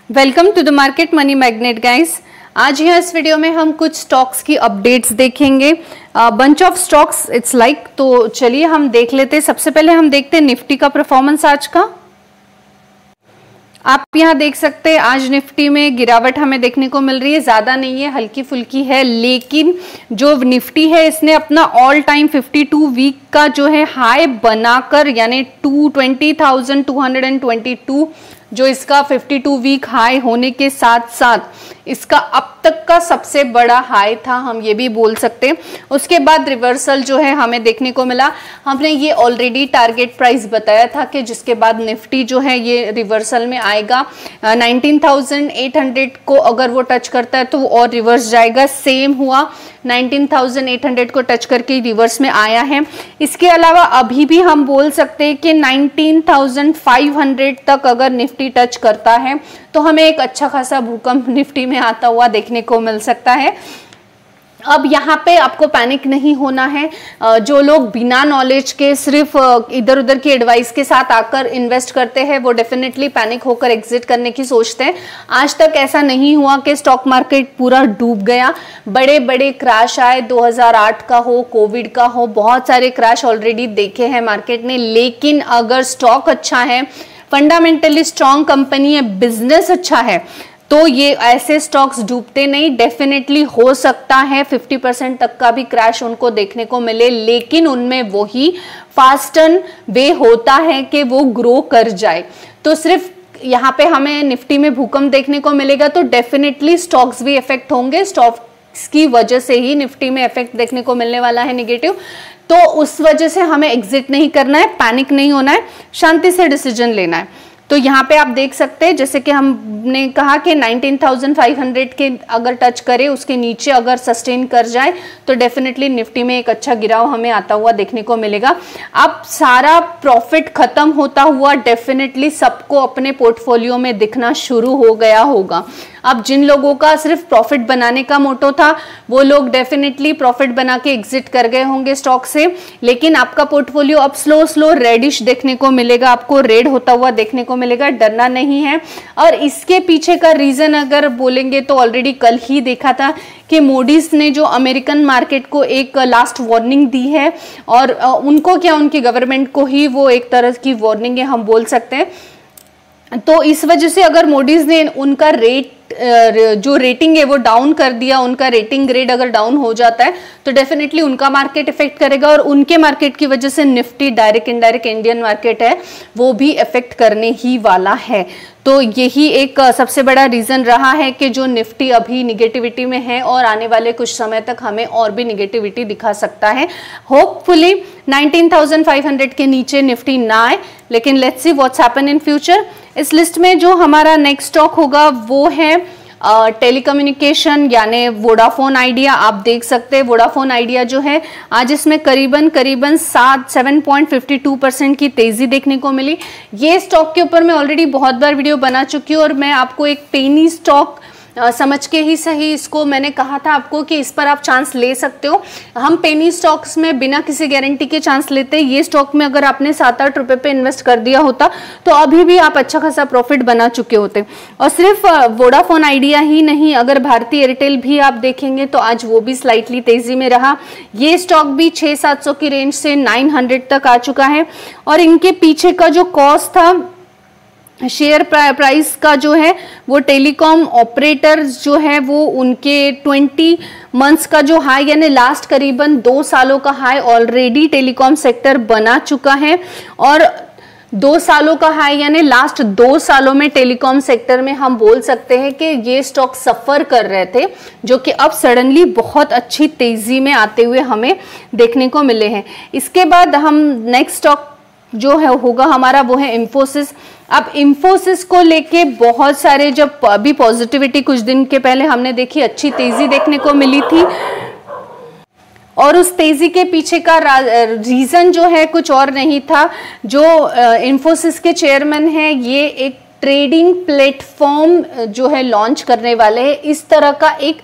Welcome to the Market Money Magnet guys. आज यहाँ इस वीडियो में हम कुछ स्टॉक्स की अपडेट्स देखेंगे, bunch of stocks it's like. तो चलिए हम देख लेते हैं। सबसे पहले हम देखते हैं निफ्टी का परफॉर्मेंस आज का। आप यहाँ देख सकते हैं आज निफ्टी में गिरावट हमें देखने को मिल रही है, ज्यादा नहीं है, हल्की फुल्की है, लेकिन जो निफ्टी है इसने अपना ऑल टाइम 52 वीक का जो है हाई बनाकर, यानी 20,222 जो इसका 52 वीक हाई होने के साथ साथ इसका अब तक का सबसे बड़ा हाई था, हम ये भी बोल सकते हैं। उसके बाद रिवर्सल जो है हमें देखने को मिला। हमने ये ऑलरेडी टारगेट प्राइस बताया था कि जिसके बाद निफ्टी जो है ये रिवर्सल में आएगा। 19,800 को अगर वो टच करता है तो वो और रिवर्स जाएगा। सेम हुआ, 19,800 को टच करके रिवर्स में आया है। इसके अलावा अभी भी हम बोल सकते हैं कि 19,500 तक अगर निफ्टी टच करता है तो हमें एक अच्छा खासा भूकंप निफ्टी में आता हुआ देखने को मिल सकता है। अब यहाँ पे आपको पैनिक नहीं होना है। जो लोग बिना नॉलेज के सिर्फ इधर उधर की एडवाइस के साथ आकर इन्वेस्ट करते हैं वो डेफिनेटली पैनिक होकर एग्जिट करने की सोचते हैं। आज तक ऐसा नहीं हुआ कि स्टॉक मार्केट पूरा डूब गया। बड़े बड़े क्रैश आए, 2008 का हो, कोविड का हो, बहुत सारे क्रैश ऑलरेडी देखे हैं मार्केट ने। लेकिन अगर स्टॉक अच्छा है, फंडामेंटली स्ट्रॉन्ग कंपनी है, बिजनेस अच्छा है, तो ये ऐसे स्टॉक्स डूबते नहीं। डेफिनेटली हो सकता है 50% तक का भी क्रैश उनको देखने को मिले, लेकिन उनमें वही फास्टन वे होता है कि वो ग्रो कर जाए। तो सिर्फ यहाँ पे हमें निफ्टी में भूकंप देखने को मिलेगा तो डेफिनेटली स्टॉक्स भी इफेक्ट होंगे। स्टॉक्स की वजह से ही निफ्टी में इफेक्ट देखने को मिलने वाला है नेगेटिव। तो उस वजह से हमें एग्जिट नहीं करना है, पैनिक नहीं होना है, शांति से डिसीजन लेना है। तो यहाँ पे आप देख सकते हैं, जैसे कि हमने कहा कि 19,500 के अगर टच करे, उसके नीचे अगर सस्टेन कर जाए तो डेफिनेटली निफ्टी में एक अच्छा गिराव हमें आता हुआ देखने को मिलेगा। अब सारा प्रॉफिट खत्म होता हुआ डेफिनेटली सबको अपने पोर्टफोलियो में दिखना शुरू हो गया होगा। अब जिन लोगों का सिर्फ प्रॉफिट बनाने का मोटो था वो लोग डेफिनेटली प्रॉफिट बना के एग्जिट कर गए होंगे स्टॉक से, लेकिन आपका पोर्टफोलियो अब स्लो स्लो रेडिश देखने को मिलेगा, आपको रेड होता हुआ देखने को मिलेगा। डरना नहीं है। और इसके पीछे का रीजन अगर बोलेंगे तो ऑलरेडी कल ही देखा था कि मोडीज ने जो अमेरिकन मार्केट को एक लास्ट वार्निंग दी है, और उनको क्या, उनकी गवर्नमेंट को ही वो एक तरह की वार्निंग है हम बोल सकते हैं। तो इस वजह से अगर मोडीज ने उनका जो रेटिंग है वो डाउन कर दिया, उनका रेटिंग ग्रेड अगर डाउन हो जाता है तो डेफिनेटली उनका मार्केट इफेक्ट करेगा, और उनके मार्केट की वजह से Nifty direct indirect Indian market है वो भी इफेक्ट करने ही वाला है। तो यही एक सबसे बड़ा रीजन रहा है कि जो निफ्टी अभी निगेटिविटी में है और आने वाले कुछ समय तक हमें और भी निगेटिविटी दिखा सकता है। होपफुली 19,500 के नीचे निफ्टी ना आए, लेकिन let's see what's happen in future. इस लिस्ट में जो हमारा नेक्स्ट स्टॉक होगा वो है टेलीकम्युनिकेशन, यानी वोडाफोन आइडिया। आप देख सकते हैं वोडाफोन आइडिया जो है आज इसमें करीबन 7.52% की तेजी देखने को मिली। ये स्टॉक के ऊपर मैं ऑलरेडी बहुत बार वीडियो बना चुकी हूँ, और मैं आपको एक पेनी स्टॉक समझ के ही सही इसको मैंने कहा था आपको कि इस पर आप चांस ले सकते हो। हम पेनी स्टॉक्स में बिना किसी गारंटी के चांस लेते हैं। ये स्टॉक में अगर आपने 7-8 रुपए पे इन्वेस्ट कर दिया होता तो अभी भी आप अच्छा खासा प्रॉफिट बना चुके होते। और सिर्फ वोडाफोन आइडिया ही नहीं, अगर भारती एयरटेल भी आप देखेंगे तो आज वो भी स्लाइटली तेजी में रहा। ये स्टॉक भी 600-700 की रेंज से 900 तक आ चुका है, और इनके पीछे का जो कॉस्ट था शेयर प्राइस का जो है वो टेलीकॉम ऑपरेटर्स जो है वो उनके 20 मंथ्स का जो हाई, यानी लास्ट करीबन 2 सालों का हाई ऑलरेडी टेलीकॉम सेक्टर बना चुका है। और 2 सालों का हाई यानी लास्ट 2 सालों में टेलीकॉम सेक्टर में हम बोल सकते हैं कि ये स्टॉक सफर कर रहे थे, जो कि अब सडनली बहुत अच्छी तेजी में आते हुए हमें देखने को मिले हैं। इसके बाद हम नेक्स्ट स्टॉक जो है होगा हमारा वो है इंफोसिस। अब इंफोसिस को लेके बहुत सारे, जब अभी पॉजिटिविटी कुछ दिन के पहले हमने देखी, अच्छी तेजी देखने को मिली थी, और उस तेजी के पीछे का रीजन जो है कुछ और नहीं था। जो इंफोसिस के चेयरमैन हैं ये एक ट्रेडिंग प्लेटफॉर्म जो है लॉन्च करने वाले हैं। इस तरह का एक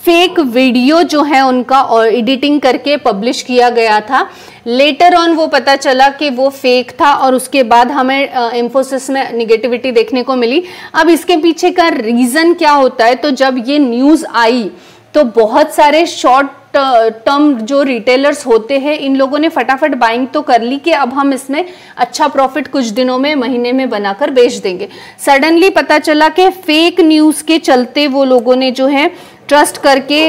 फेक वीडियो जो है उनका और एडिटिंग करके पब्लिश किया गया था। लेटर ऑन वो पता चला कि वो फेक था और उसके बाद हमें इंफोसिस में निगेटिविटी देखने को मिली। अब इसके पीछे का रीजन क्या होता है, तो जब ये न्यूज़ आई तो बहुत सारे शॉर्ट टर्म जो रिटेलर्स होते हैं इन लोगों ने फटाफट बाइंग तो कर ली कि अब हम इसमें अच्छा प्रॉफिट कुछ दिनों में, महीने में बनाकर बेच देंगे। सडनली पता चला कि फेक न्यूज़ के चलते वो लोगों ने जो है ट्रस्ट करके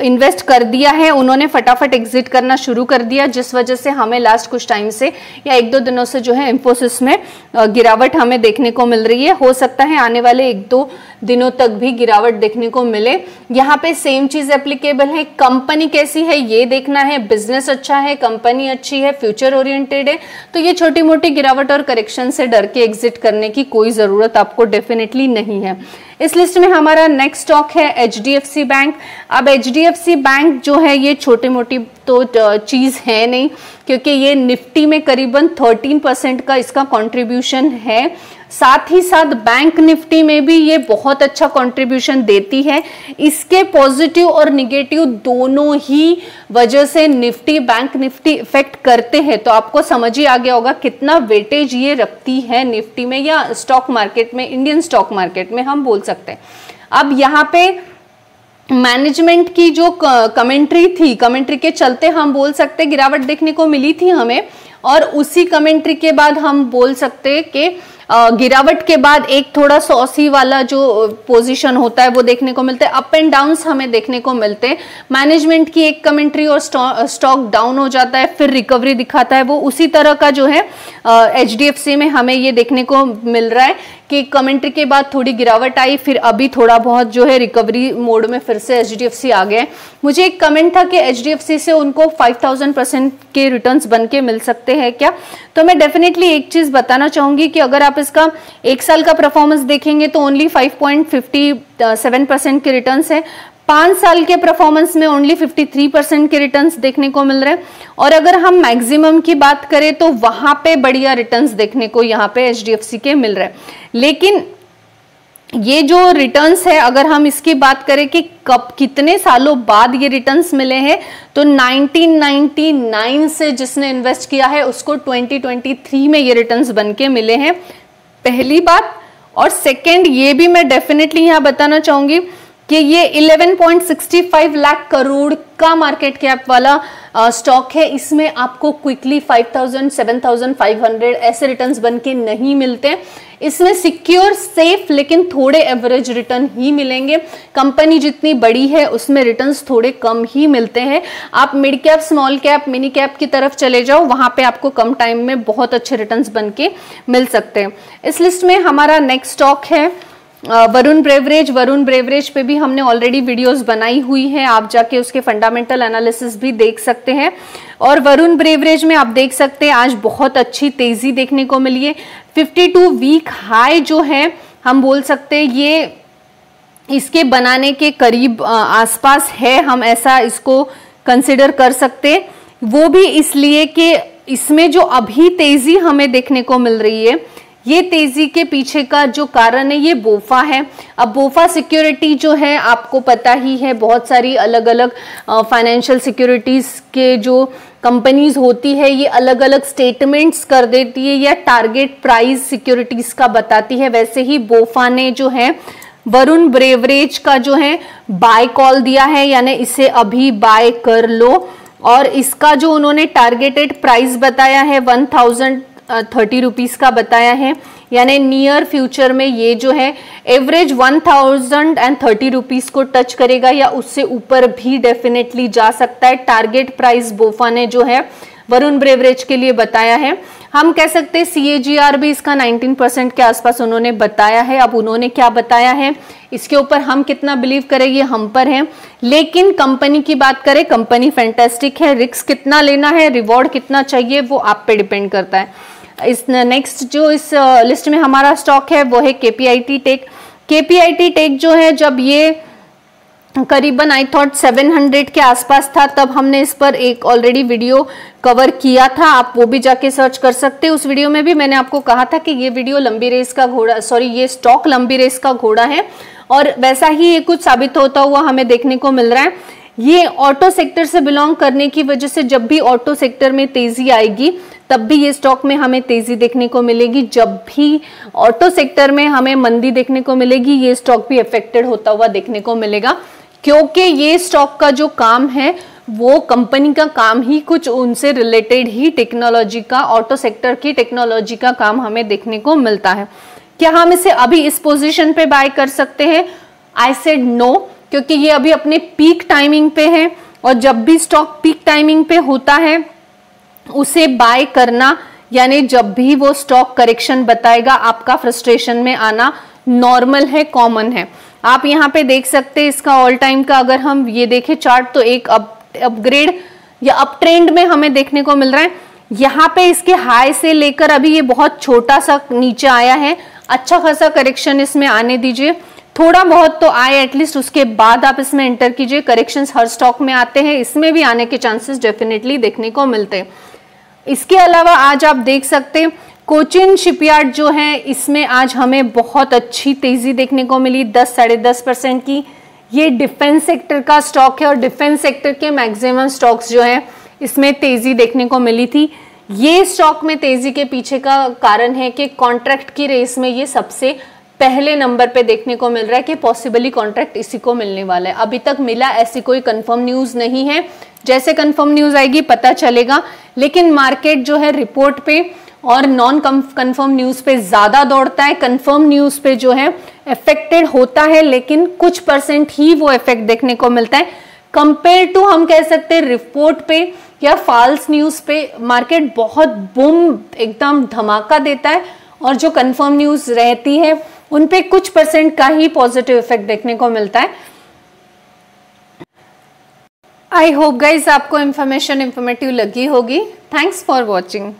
इन्वेस्ट कर दिया है, उन्होंने फटाफट एग्जिट करना शुरू कर दिया, जिस वजह से हमें लास्ट कुछ टाइम से या 1-2 दिनों से जो है इंफोसिस में गिरावट हमें देखने को मिल रही है। हो सकता है आने वाले 1-2 दिनों तक भी गिरावट देखने को मिले। यहाँ पे सेम चीज एप्लीकेबल है, कंपनी कैसी है ये देखना है, बिजनेस अच्छा है, कंपनी अच्छी है, फ्यूचर ओरिएंटेड है, तो ये छोटी मोटी गिरावट और करेक्शन से डर के एग्जिट करने की कोई जरूरत आपको डेफिनेटली नहीं है। इस लिस्ट में हमारा नेक्स्ट स्टॉक है HDFC बैंक। अब HDFC बैंक जो है ये छोटी मोटी तो चीज है नहीं, क्योंकि ये निफ्टी में करीबन 13% का इसका कंट्रीब्यूशन है। साथ ही साथ बैंक निफ्टी में भी ये बहुत अच्छा कंट्रीब्यूशन देती है। इसके पॉजिटिव और निगेटिव दोनों ही वजह से निफ्टी, बैंक निफ्टी इफेक्ट करते हैं। तो आपको समझ ही आ गया होगा कितना वेटेज ये रखती है निफ्टी में या स्टॉक मार्केट में, इंडियन स्टॉक मार्केट में हम बोल सकते हैं। अब यहाँ पे मैनेजमेंट की जो कमेंट्री थी, कमेंट्री के चलते हम बोल सकते गिरावट देखने को मिली थी हमें, और उसी कमेंट्री के बाद हम बोल सकते कि गिरावट के बाद एक थोड़ा सॉसी वाला जो पोजीशन होता है वो देखने को मिलता है, अप एंड डाउन्स हमें देखने को मिलते हैं। मैनेजमेंट की एक कमेंट्री और स्टॉक डाउन हो जाता है, फिर रिकवरी दिखाता है, वो उसी तरह का जो है HDFC में हमें ये देखने को मिल रहा है कि कमेंट्री के बाद थोड़ी गिरावट आई, फिर अभी थोड़ा बहुत जो है रिकवरी मोड में फिर से HDFC आ गया है। मुझे एक कमेंट था कि HDFC से उनको 5000% के रिटर्न्स बन के मिल सकते हैं क्या, तो मैं डेफिनेटली एक चीज बताना चाहूंगी कि अगर आप इसका 1 साल का परफॉर्मेंस देखेंगे तो ओनली 5.57% के रिटर्न्स है। 5 साल के परफॉर्मेंस में ओनली 53% के रिटर्न्स देखने को मिल रहे हैं, और अगर हम मैक्सिमम की बात करें तो वहां पे बढ़िया रिटर्न्स देखने को यहाँ पे HDFC के मिल रहे हैं। लेकिन ये जो रिटर्न्स है, अगर हम इसकी बात करें कि कब कितने सालों बाद ये रिटर्न्स मिले हैं, तो 1999 से जिसने इन्वेस्ट किया है उसको 2023 में ये रिटर्न्स बन के मिले हैं, पहली बात। और सेकंड, ये भी मैं डेफिनेटली यहाँ बताना चाहूंगी कि ये 11.65 लाख करोड़ का मार्केट कैप वाला स्टॉक है। इसमें आपको क्विकली 5000, 7500 ऐसे रिटर्न्स बन के नहीं मिलते। इसमें सिक्योर, सेफ लेकिन थोड़े एवरेज रिटर्न ही मिलेंगे। कंपनी जितनी बड़ी है उसमें रिटर्न्स थोड़े कम ही मिलते हैं। आप mid cap, small cap, mini cap की तरफ चले जाओ, वहां पे आपको कम टाइम में बहुत अच्छे रिटर्न्स बन के मिल सकते हैं। इस लिस्ट में हमारा नेक्स्ट स्टॉक है वरुण ब्रेवरेज। वरुण ब्रेवरेज पे भी हमने ऑलरेडी वीडियोस बनाई हुई है, आप जाके उसके फंडामेंटल एनालिसिस भी देख सकते हैं। और वरुण ब्रेवरेज में आप देख सकते हैं आज बहुत अच्छी तेजी देखने को मिली है। 52 वीक हाई जो है हम बोल सकते हैं ये इसके बनाने के करीब आसपास है, हम ऐसा इसको कंसिडर कर सकते। वो भी इसलिए कि इसमें जो अभी तेजी हमें देखने को मिल रही है, ये तेजी के पीछे का जो कारण है ये बोफा है। अब बोफा सिक्योरिटी जो है आपको पता ही है, बहुत सारी अलग अलग फाइनेंशियल सिक्योरिटीज के जो कंपनीज होती है ये अलग अलग स्टेटमेंट्स कर देती है या टारगेट प्राइस सिक्योरिटीज का बताती है। वैसे ही बोफा ने जो है वरुण ब्रेवरेज का जो है बाय कॉल दिया है, यानी इसे अभी बाय कर लो, और इसका जो उन्होंने टारगेटेड प्राइस बताया है 1030 रुपीज का बताया है, यानी नियर फ्यूचर में ये जो है एवरेज 1030 रुपीज को टच करेगा या उससे ऊपर भी डेफिनेटली जा सकता है। टारगेट प्राइस बोफा ने जो है वरुण ब्रेवरेज के लिए बताया है। हम कह सकते हैं CAGR भी इसका 19% के आसपास उन्होंने बताया है। अब उन्होंने क्या बताया है इसके ऊपर हम कितना बिलीव करें ये हम पर है, लेकिन कंपनी की बात करें, कंपनी फैंटास्टिक है। रिस्क कितना लेना है, रिवॉर्ड कितना चाहिए, वो आप पे डिपेंड करता है। इस नेक्स्ट जो इस लिस्ट में हमारा स्टॉक है वो है KPIT टेक। KPIT टेक जो है जब ये करीबन आई थॉट 700 के आसपास था, तब हमने इस पर एक ऑलरेडी वीडियो कवर किया था, आप वो भी जाके सर्च कर सकते हैं। उस वीडियो में भी मैंने आपको कहा था कि ये वीडियो लंबी रेस का घोड़ा, सॉरी ये स्टॉक लंबी रेस का घोड़ा है और वैसा ही ये कुछ साबित होता हुआ हमें देखने को मिल रहा है। ये ऑटो सेक्टर से बिलोंग करने की वजह से जब भी ऑटो सेक्टर में तेजी आएगी तब भी ये स्टॉक में हमें तेजी देखने को मिलेगी। जब भी ऑटो सेक्टर में हमें मंदी देखने को मिलेगी ये स्टॉक भी अफेक्टेड होता हुआ देखने को मिलेगा, क्योंकि ये स्टॉक का जो काम है वो कंपनी का काम ही कुछ उनसे रिलेटेड ही टेक्नोलॉजी का, ऑटो सेक्टर की टेक्नोलॉजी का काम हमें देखने को मिलता है। क्या हम इसे अभी इस पोजीशन पे बाय कर सकते हैं? आई सेड नो, क्योंकि ये अभी अपने पीक टाइमिंग पे है और जब भी स्टॉक पीक टाइमिंग पे होता है उसे बाय करना, यानी जब भी वो स्टॉक करेक्शन बताएगा आपका फ्रस्ट्रेशन में आना नॉर्मल है, कॉमन है। आप यहाँ पे देख सकते हैं इसका ऑल टाइम का अगर हम ये देखें चार्ट तो एक अपग्रेड या अप ट्रेंड में हमें देखने को मिल रहा है। यहाँ पे इसके हाई से लेकर अभी ये बहुत छोटा सा नीचे आया है, अच्छा खासा करेक्शन इसमें आने दीजिए, थोड़ा बहुत तो आए एटलीस्ट, उसके बाद आप इसमें एंटर कीजिए। करेक्शंस हर स्टॉक में आते हैं, इसमें भी आने के चांसेस डेफिनेटली देखने को मिलते हैं। इसके अलावा आज आप देख सकते हैं कोचिन शिपयार्ड जो है इसमें आज हमें बहुत अच्छी तेजी देखने को मिली, 10-10.5% की। ये डिफेंस सेक्टर का स्टॉक है और डिफेंस सेक्टर के मैक्सिमम स्टॉक्स जो है इसमें तेजी देखने को मिली थी। ये स्टॉक में तेजी के पीछे का कारण है कि कॉन्ट्रैक्ट की रेस में ये सबसे पहले नंबर पे देखने को मिल रहा है कि पॉसिबली कॉन्ट्रैक्ट इसी को मिलने वाला है। अभी तक मिला ऐसी कोई कंफर्म न्यूज नहीं है, जैसे कंफर्म न्यूज आएगी पता चलेगा। लेकिन मार्केट जो है रिपोर्ट पे और नॉन कंफर्म न्यूज पे ज्यादा दौड़ता है, कंफर्म न्यूज पे जो है अफेक्टेड होता है, लेकिन कुछ % ही वो इफेक्ट देखने को मिलता है कंपेयर टू हम कह सकते हैं रिपोर्ट पे या फॉल्स न्यूज पे। मार्केट बहुत बूम एकदम धमाका देता है और जो कंफर्म न्यूज रहती है उन पे कुछ % का ही पॉजिटिव इफेक्ट देखने को मिलता है। आई होप गाइज आपको इंफॉर्मेटिव लगी होगी। Thanks for watching.